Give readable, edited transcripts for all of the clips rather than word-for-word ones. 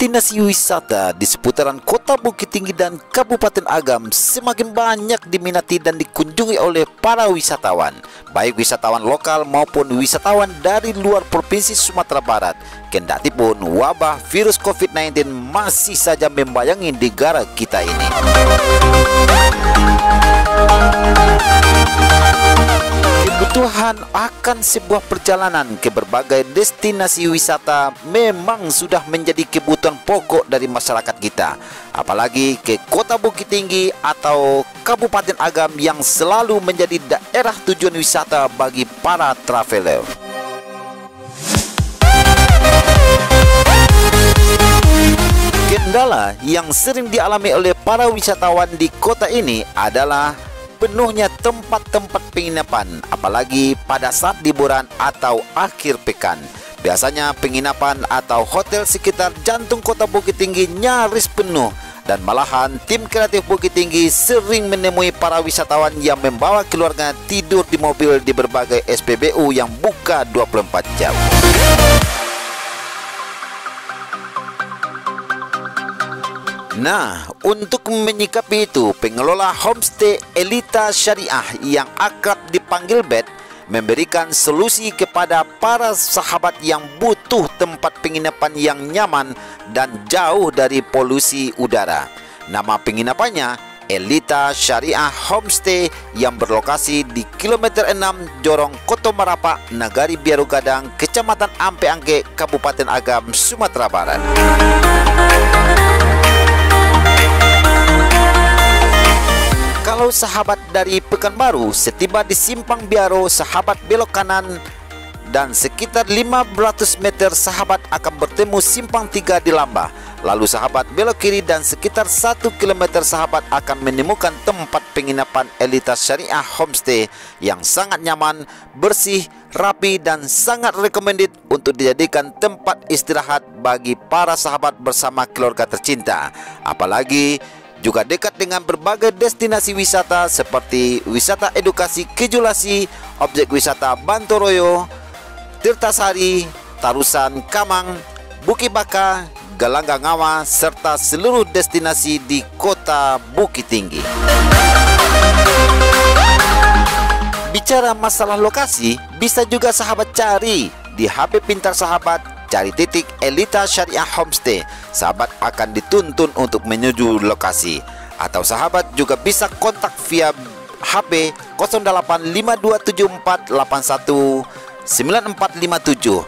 destinasi wisata di seputaran Kota Bukit Tinggi dan Kabupaten Agam semakin banyak diminati dan dikunjungi oleh para wisatawan, baik wisatawan lokal maupun wisatawan dari luar Provinsi Sumatera Barat. Kendatipun wabah virus COVID-19 masih saja membayangi negara kita ini. Kebutuhan akan sebuah perjalanan ke berbagai destinasi wisata memang sudah menjadi kebutuhan pokok dari masyarakat kita, apalagi ke Kota Bukit Tinggi atau Kabupaten Agam yang selalu menjadi daerah tujuan wisata bagi para traveler. Kendala yang sering dialami oleh para wisatawan di kota ini adalah penuhnya tempat-tempat penginapan, apalagi pada saat liburan atau akhir pekan. Biasanya penginapan atau hotel sekitar jantung Kota Bukit Tinggi nyaris penuh, dan malahan tim kreatif Bukit Tinggi sering menemui para wisatawan yang membawa keluarga tidur di mobil di berbagai SPBU yang buka 24 jam. Nah, untuk menyikapi itu, pengelola homestay Elita Syariah yang akrab dipanggil BED memberikan solusi kepada para sahabat yang butuh tempat penginapan yang nyaman dan jauh dari polusi udara. Nama penginapannya Elita Syariah Homestay yang berlokasi di kilometer 6 Jorong Koto Marapak, Nagari Biaru Gadang, Kecamatan Ampe Angke, Kabupaten Agam, Sumatera Barat. Kalau sahabat dari Pekanbaru, setiba di Simpang Biaro, sahabat belok kanan dan sekitar 500 meter sahabat akan bertemu Simpang 3 di Lambah. Lalu sahabat belok kiri dan sekitar 1 km sahabat akan menemukan tempat penginapan Elita Syariah Homestay yang sangat nyaman, bersih, rapi, dan sangat recommended untuk dijadikan tempat istirahat bagi para sahabat bersama keluarga tercinta. Apalagi juga dekat dengan berbagai destinasi wisata seperti wisata edukasi Kejulasi, objek wisata Bantoroyo, Tirtasari, Tarusan Kamang, Bukit Baka, Galanggangawa, serta seluruh destinasi di Kota Bukit Tinggi. Bicara masalah lokasi, bisa juga sahabat cari di HP pintar sahabat, cari titik Elita Syariah Homestay. Sahabat akan dituntun untuk menuju lokasi. Atau sahabat juga bisa kontak via HP 085274819457.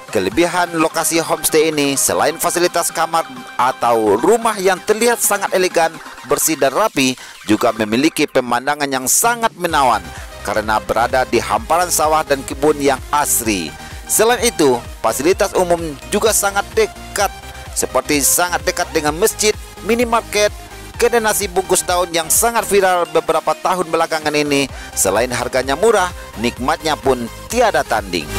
Kelebihan lokasi homestay ini selain fasilitas kamar atau rumah yang terlihat sangat elegan, bersih dan rapi, juga memiliki pemandangan yang sangat menawan karena berada di hamparan sawah dan kebun yang asri. Selain itu, fasilitas umum juga sangat dekat, seperti sangat dekat dengan masjid, minimarket, kedai nasi bungkus daun yang sangat viral beberapa tahun belakangan ini. Selain harganya murah, nikmatnya pun tiada tanding.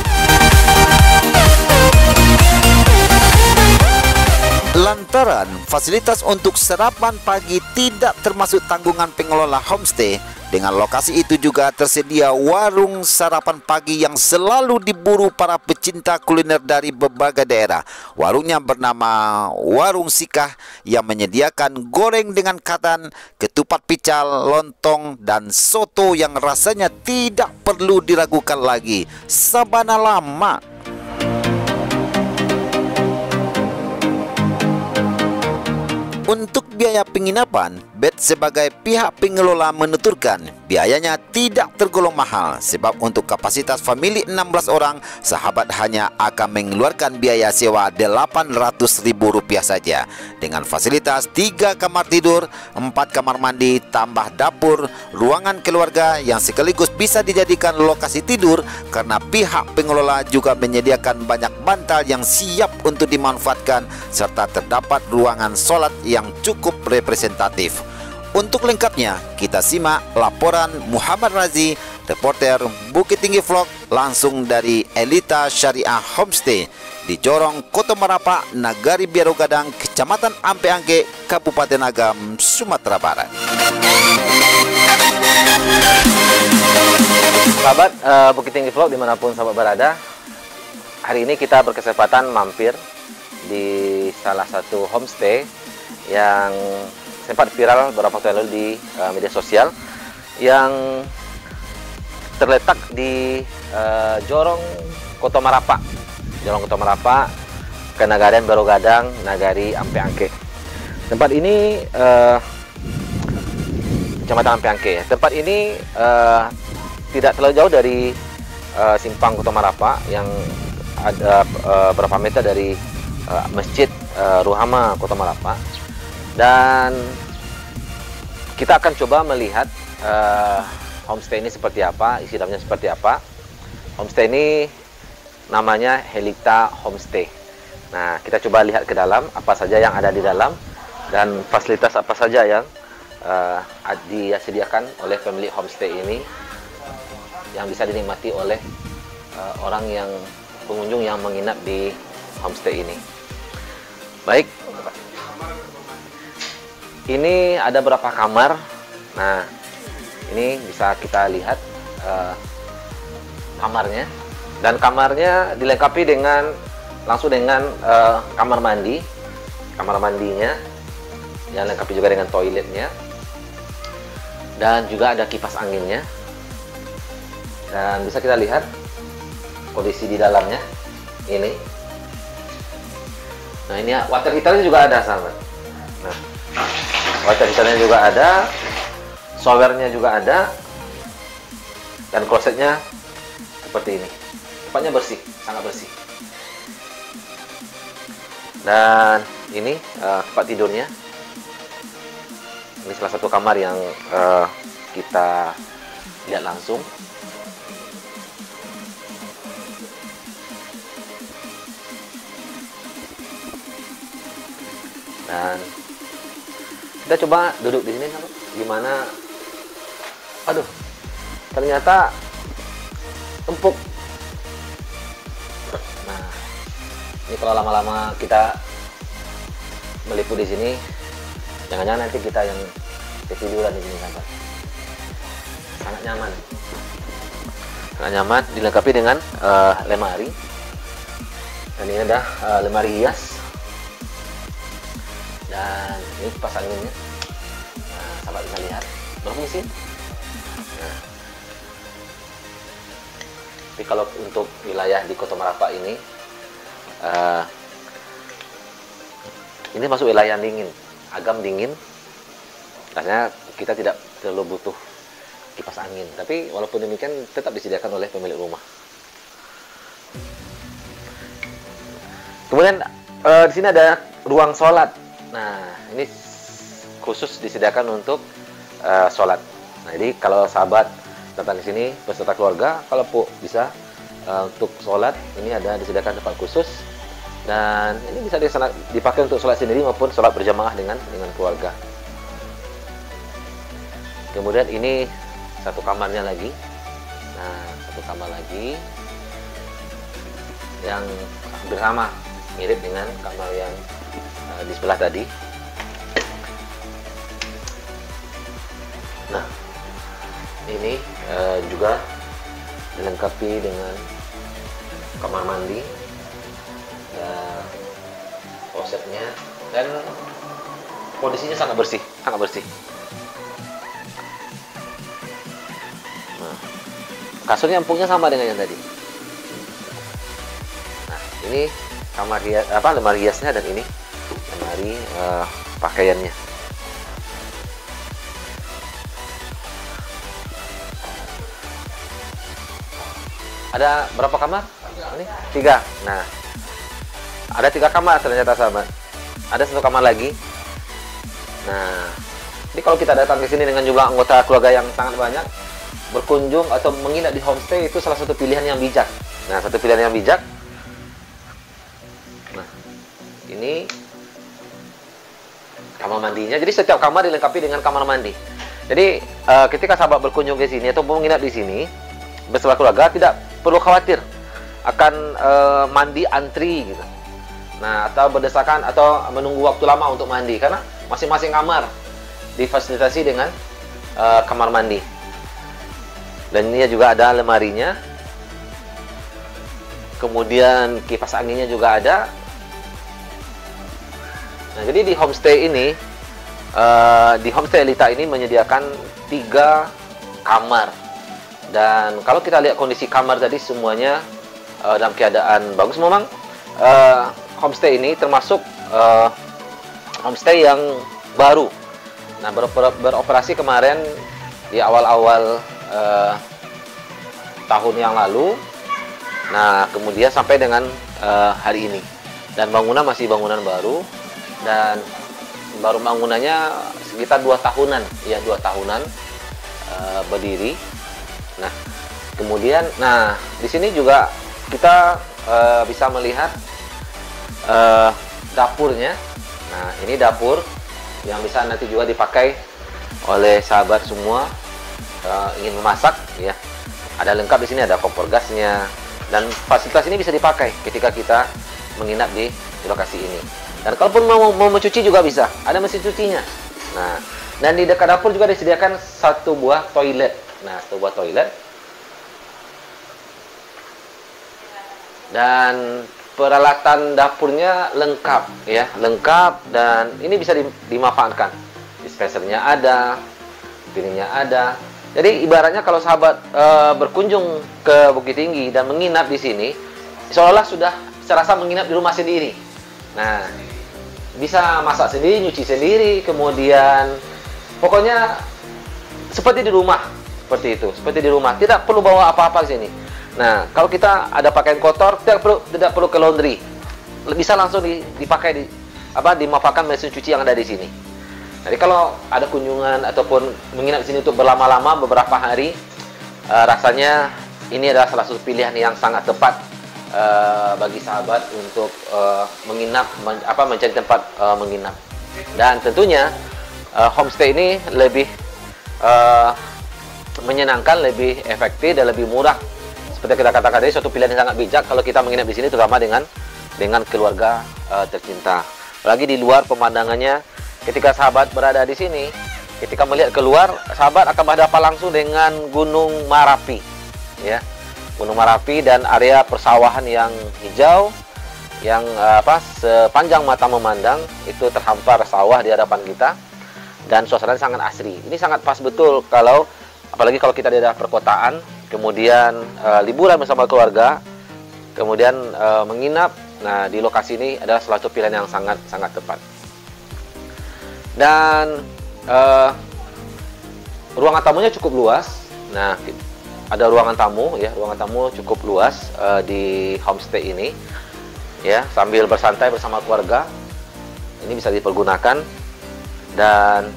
Lantaran fasilitas untuk sarapan pagi tidak termasuk tanggungan pengelola homestay, dengan lokasi itu juga tersedia warung sarapan pagi yang selalu diburu para pecinta kuliner dari berbagai daerah. Warungnya bernama Warung Sikah yang menyediakan goreng dengan katan, ketupat pical, lontong, dan soto yang rasanya tidak perlu diragukan lagi. Sabana lama. Untuk biaya penginapan, BED sebagai pihak pengelola menuturkan biayanya tidak tergolong mahal, sebab untuk kapasitas famili 16 orang, sahabat hanya akan mengeluarkan biaya sewa Rp800.000 saja. Dengan fasilitas 3 kamar tidur, 4 kamar mandi, tambah dapur, ruangan keluarga yang sekaligus bisa dijadikan lokasi tidur, karena pihak pengelola juga menyediakan banyak bantal yang siap untuk dimanfaatkan, serta terdapat ruangan sholat yang cukup representatif. Untuk lengkapnya, kita simak laporan Muhammad Razi, reporter Bukit Tinggi Vlog, langsung dari Elita Syariah Homestay di Jorong Koto Marapak, Nagari Biaru Gadang, Kecamatan Ampe Angke, Kabupaten Agam, Sumatera Barat. Sahabat Bukit Tinggi Vlog dimanapun sahabat berada, hari ini kita berkesempatan mampir di salah satu homestay yang sempat viral beberapa waktu yang lalu di media sosial, yang terletak di Jorong Koto Marapak, Kenagaran Barogadang, Nagari Ampe Angke. Tempat ini Kecamatan Ampe Angke. Tempat ini tidak terlalu jauh dari simpang Koto Marapak, yang ada berapa meter dari Masjid Ruhama Koto Marapak. Dan kita akan coba melihat homestay ini seperti apa, isi dalamnya seperti apa. Homestay ini namanya Helita Homestay. Nah, kita coba lihat ke dalam, apa saja yang ada di dalam dan fasilitas apa saja yang disediakan oleh pemilik homestay ini, yang bisa dinikmati oleh pengunjung yang menginap di homestay ini. Baik, ini ada berapa kamar. Nah, ini bisa kita lihat kamarnya, dan kamarnya dilengkapi langsung dengan kamar mandinya, yang lengkapi juga dengan toiletnya, dan juga ada kipas anginnya. Dan bisa kita lihat kondisi di dalamnya ini. Nah, ini water heaternya juga ada, sahabat. Nah, water heaternya juga ada, showernya juga ada, dan klosetnya seperti ini. Tempatnya bersih, sangat bersih. Dan ini tempat tidurnya. Ini salah satu kamar yang kita lihat langsung. Dan kita coba duduk di sini, gimana? Aduh, ternyata empuk. Nah, ini kalau lama-lama kita meliput di sini, jangan-jangan nanti kita yang ketiduran di sini, sahabat. Sangat nyaman, dilengkapi dengan lemari. Dan ini ada lemari hias. Dan ini kipas anginnya. Nah, sahabat bisa lihat berfungsi. Nah, tapi kalau untuk wilayah di Koto Marapak ini masuk wilayah dingin, agam dingin. Rasanya kita tidak terlalu butuh kipas angin. Tapi walaupun demikian tetap disediakan oleh pemilik rumah. Kemudian di sini ada ruang sholat. Nah, ini khusus disediakan untuk sholat. Nah, jadi kalau sahabat datang ke sini beserta keluarga, kalau bisa untuk sholat, ini ada disediakan tempat khusus, dan ini bisa dipakai untuk sholat sendiri maupun sholat berjamaah dengan keluarga. Kemudian ini satu kamarnya lagi. Nah, satu kamar lagi yang hampir sama, mirip dengan kamar yang di sebelah tadi. Nah, ini juga dilengkapi dengan kamar mandi, klosetnya, dan kondisinya sangat bersih. Nah, kasurnya empuknya sama dengan yang tadi. Nah, ini kamar hias, lemari hiasnya, dan ini lemari pakaiannya. Ada berapa kamar? Ini 3. Nah, ada 3 kamar ternyata, sahabat. Ada satu kamar lagi. Nah, jadi kalau kita datang ke sini dengan jumlah anggota keluarga yang sangat banyak, berkunjung atau menginap di homestay itu salah satu pilihan yang bijak. Nah, satu pilihan yang bijak. Nah, ini kamar mandinya. Jadi setiap kamar dilengkapi dengan kamar mandi. Jadi ketika sahabat berkunjung ke sini atau menginap di sini bersama keluarga, tidak perlu khawatir akan mandi antri gitu. Nah, atau berdesakan atau menunggu waktu lama untuk mandi, karena masing-masing kamar difasilitasi dengan kamar mandi. Dan ini juga ada lemarinya. Kemudian kipas anginnya juga ada. Nah, jadi di homestay ini, di homestay Elita ini menyediakan 3 kamar. Dan kalau kita lihat kondisi kamar tadi semuanya dalam keadaan bagus. Memang homestay ini termasuk homestay yang baru. Nah, beroperasi kemarin di awal-awal tahun yang lalu. Nah, kemudian sampai dengan hari ini. Dan bangunan masih bangunan baru, dan baru bangunannya sekitar 2 tahunan, ya 2 tahunan berdiri. Nah, kemudian, di sini juga kita bisa melihat dapurnya. Nah, ini dapur yang bisa nanti juga dipakai oleh sahabat semua ingin memasak, ya. Ada lengkap di sini, ada kompor gasnya, dan fasilitas ini bisa dipakai ketika kita menginap di lokasi ini. Dan kalaupun mau mencuci juga bisa, ada mesin cucinya. Nah, dan di dekat dapur juga disediakan 1 buah toilet. Nah, 1 buah toilet. Dan peralatan dapurnya lengkap, ya, lengkap, dan ini bisa dimanfaatkan. Dispensernya ada, piringnya ada. Jadi ibaratnya kalau sahabat berkunjung ke Bukit Tinggi dan menginap di sini, seolah-olah sudah serasa menginap di rumah sendiri. Nah, bisa masak sendiri, nyuci sendiri, kemudian pokoknya seperti di rumah, seperti itu, seperti di rumah. Tidak perlu bawa apa-apa ke sini. Nah, kalau kita ada pakaian kotor, tidak perlu ke laundry, bisa langsung dipakai dimanfaatkan mesin cuci yang ada di sini. Jadi kalau ada kunjungan ataupun menginap di sini untuk berlama-lama beberapa hari, rasanya ini adalah salah satu pilihan yang sangat tepat bagi sahabat untuk menginap, mencari tempat menginap. Dan tentunya homestay ini lebih menyenangkan, lebih efektif, dan lebih murah. Seperti kita katakan tadi, suatu pilihan yang sangat bijak kalau kita menginap di sini, terutama dengan keluarga tercinta. Apalagi di luar pemandangannya, ketika sahabat berada di sini, ketika melihat keluar, sahabat akan berhadapan langsung dengan Gunung Marapi, ya. Gunung Marapi dan area persawahan yang hijau, yang sepanjang mata memandang itu terhampar sawah di hadapan kita, dan suasananya sangat asri. Ini sangat pas betul apalagi kalau kita di daerah perkotaan, kemudian liburan bersama keluarga, kemudian menginap. Nah, di lokasi ini adalah salah satu pilihan yang sangat tepat. Dan ruangan tamunya cukup luas. Nah, ada ruangan tamu, ya, ruangan tamu cukup luas di homestay ini, ya, sambil bersantai bersama keluarga. Ini bisa dipergunakan. Dan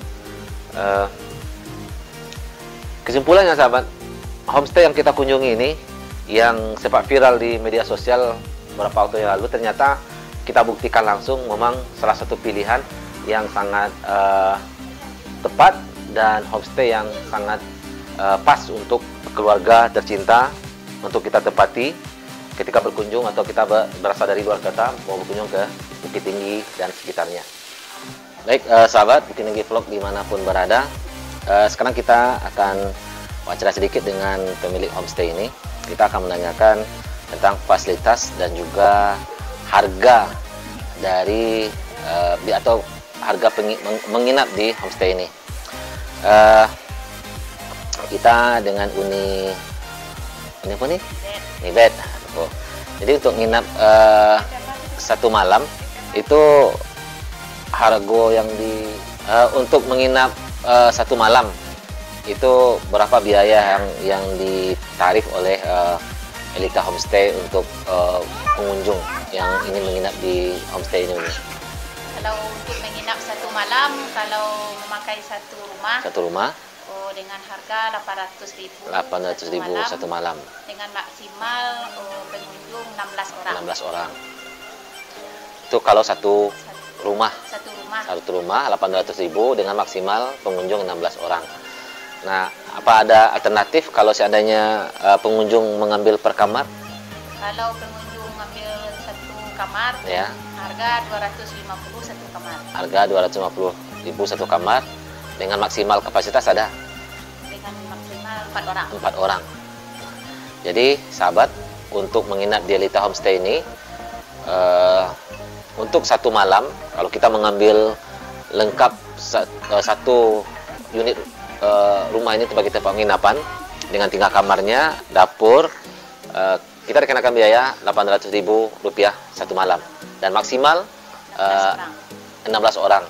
kesimpulannya sahabat, homestay yang kita kunjungi ini, yang sempat viral di media sosial beberapa waktu yang lalu, ternyata kita buktikan langsung memang salah satu pilihan yang sangat tepat, dan homestay yang sangat pas untuk keluarga tercinta untuk kita tempati ketika berkunjung atau kita berasal dari luar kota mau berkunjung ke Bukit Tinggi dan sekitarnya. Baik, sahabat Bukit Tinggi Vlog dimanapun berada, sekarang kita akan wawancara sedikit dengan pemilik homestay ini. Kita akan menanyakan tentang fasilitas dan juga harga dari atau harga menginap di homestay ini. Kita dengan ini apa nih? Ini bed. Jadi untuk nginap 1 malam itu harga yang untuk menginap 1 malam itu berapa biaya yang ditarif oleh Elita Homestay untuk pengunjung yang ingin menginap di homestay ini? Kalau untuk menginap 1 malam, kalau memakai satu rumah, dengan harga 800.000. 800.000 1 malam. Dengan maksimal pengunjung 16 orang. 16 orang. Itu kalau satu rumah. Satu rumah 800.000 dengan maksimal pengunjung 16 orang. Nah, apa ada alternatif kalau seandainya pengunjung mengambil per kamar? Kalau pengunjung mengambil 1 kamar, ya, harga 250 1 kamar. Harga 250.000 1 kamar dengan maksimal kapasitas ada? Dengan maksimal 4 orang. 4 orang. Jadi, sahabat, untuk menginap di Elita Homestay ini untuk satu malam, kalau kita mengambil lengkap satu unit rumah ini sebagai tempat penginapan dengan tingkat kamarnya, dapur, kita dikenakan biaya Rp800.000 satu malam dan maksimal 16 orang.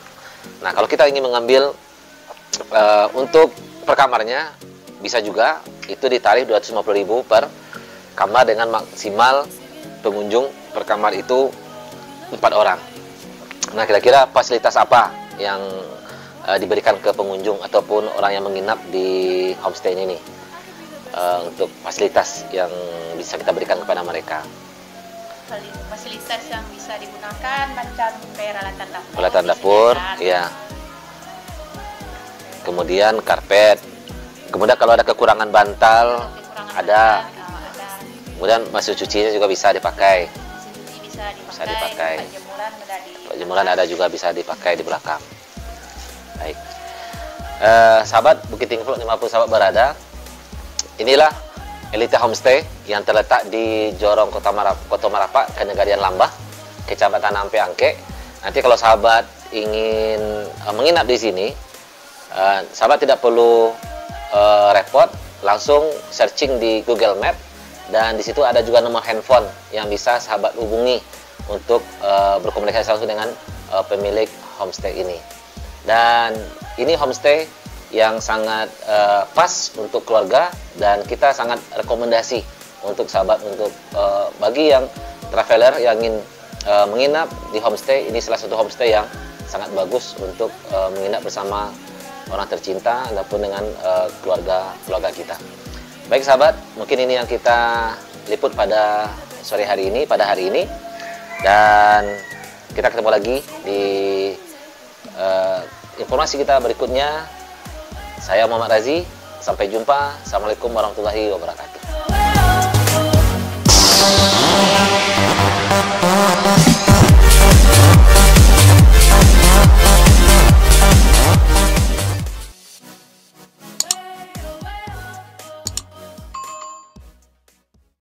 Nah, kalau kita ingin mengambil untuk per kamarnya bisa juga itu ditarif Rp250.000 per kamar dengan maksimal pengunjung per kamar itu 4 orang. Nah, kira-kira fasilitas apa yang diberikan ke pengunjung ataupun orang yang menginap di homestay ini nih, untuk fasilitas yang bisa kita berikan kepada mereka? Fasilitas yang bisa digunakan macam peralatan dapur. Peralatan dapur, ya. Kemudian karpet. Kemudian kalau ada kekurangan bantal, ada. Kemudian mesin cucinya juga bisa dipakai. Bisa dipakai. Jemuran ada juga bisa dipakai di belakang. Baik. Sahabat Bukit Tinggi 50 sahabat berada. Inilah Elite Homestay yang terletak di Jorong Kota Marapak, Kenegarian Lambah, Kecamatan Ampe Angke. Nanti kalau sahabat ingin menginap di sini, sahabat tidak perlu repot, langsung searching di Google Map dan di situ ada juga nomor handphone yang bisa sahabat hubungi untuk berkomunikasi langsung dengan pemilik homestay ini. Dan ini homestay yang sangat pas untuk keluarga dan kita sangat rekomendasi untuk sahabat, untuk bagi yang traveler yang ingin menginap di homestay. Ini salah satu homestay yang sangat bagus untuk menginap bersama orang tercinta ataupun dengan keluarga kita. Baik sahabat, mungkin ini yang kita liput pada sore hari ini, pada hari ini, dan kita ketemu lagi di informasi kita berikutnya. Saya Muhammad Razi, sampai jumpa. Assalamualaikum warahmatullahi wabarakatuh.